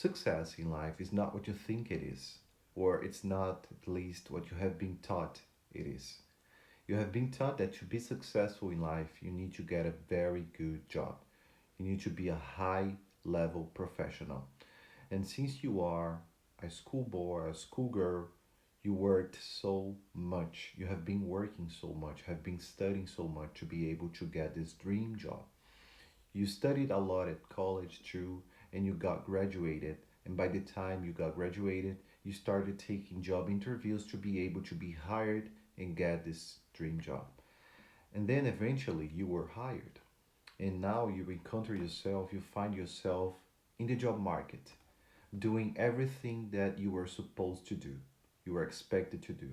success in life is not what you think it is, or it's not at least what you have been taught it is. You have been taught that to be successful in life, you need to get a very good job. You need to be a high level professional. And since you are a schoolboy, a schoolgirl, you worked so much. You have been working so much, have been studying so much to be able to get this dream job. You studied a lot at college too, and you got graduated. And by the time you got graduated, you started taking job interviews to be able to be hired and get this dream job. And then eventually you were hired. And now you encounter yourself, you find yourself in the job market, doing everything that you were supposed to do, you were expected to do.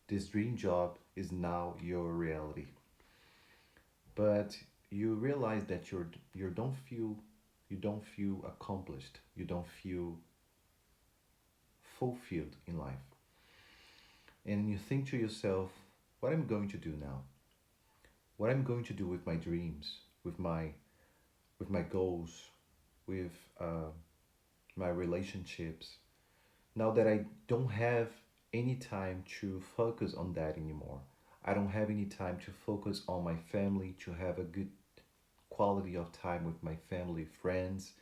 This dream job is now your reality. But you realize that you don't feel accomplished. You don't feel fulfilled in life. And you think to yourself, what am I going to do now? What I'm going to do with my dreams, with my goals, with my relationships. Now that I don't have any time to focus on that anymore. I don't have any time to focus on my family, to have a good quality of time with my family, friends.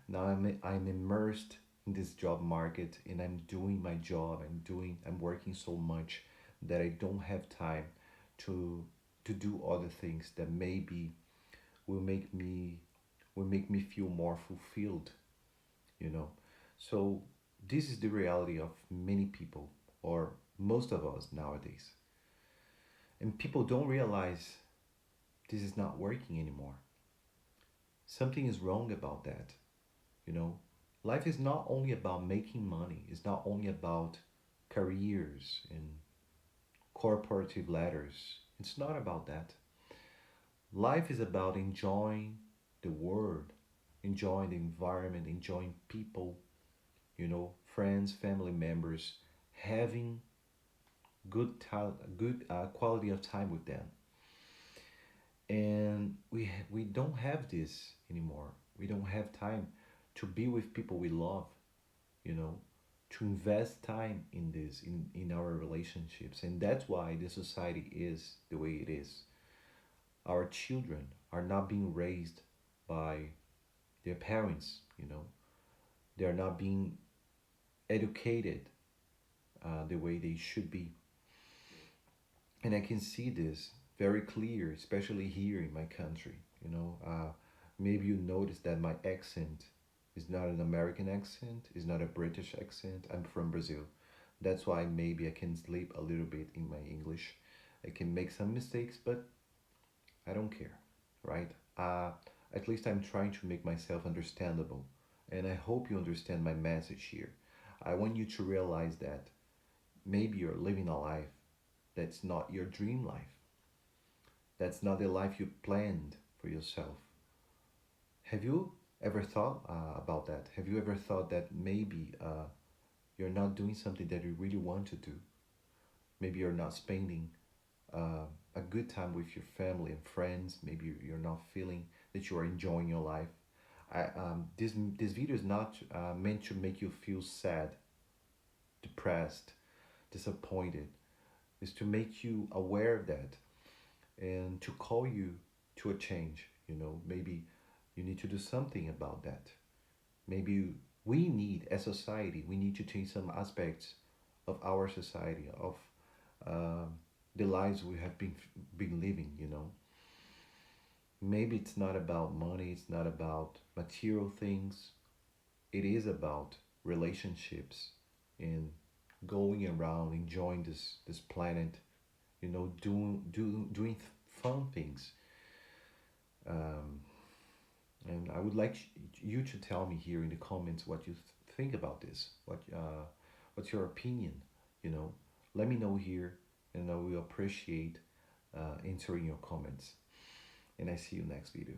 Now I'm immersed in this job market and I'm doing my job. I'm working so much that I don't have time to do other things that maybe will make me will make me feel more fulfilled, you know. So this is the reality of many people or most of us nowadays. And people don't realize this is not working anymore. Something is wrong about that, you know. Life is not only about making money, it's not only about careers and corporative ladders. It's not about that. Life is about enjoying the world, enjoying the environment, enjoying people, friends, family members, having good quality of time with them. And we don't have this anymore. We don't have time to be with people we love, you know, to invest time in this, in our relationships. And that's why the society is the way it is. Our children are not being raised by their parents, they're not being educated the way they should be. And I can see this very clear, especially here in my country. Maybe you notice that my accent is not an American accent, is not a British accent. I'm from Brazil. That's why maybe I can sleep a little bit in my English. I can make some mistakes, but I don't care, right? At least I'm trying to make myself understandable. And I hope you understand my message here. I want you to realize that maybe you're living a life that's not your dream life. That's not the life you planned for yourself. Have you ever thought about that? Have you ever thought that maybe you're not doing something that you really want to do? Maybe you're not spending uh, a good time with your family and friends. Maybe you're not feeling that you are enjoying your life. This video is not meant to make you feel sad, depressed, disappointed. It's to make you aware of that and to call you to a change. Maybe you need to do something about that. Maybe we need, as society, we need to change some aspects of our society, of uh, the lives we have been living. Maybe it's not about money, it's not about material things. It is about relationships and going around enjoying this planet, doing fun things. Um, and I would like you to tell me here in the comments what you think about this. What's your opinion? You know, let me know here, and I will appreciate answering your comments. And I see you next video.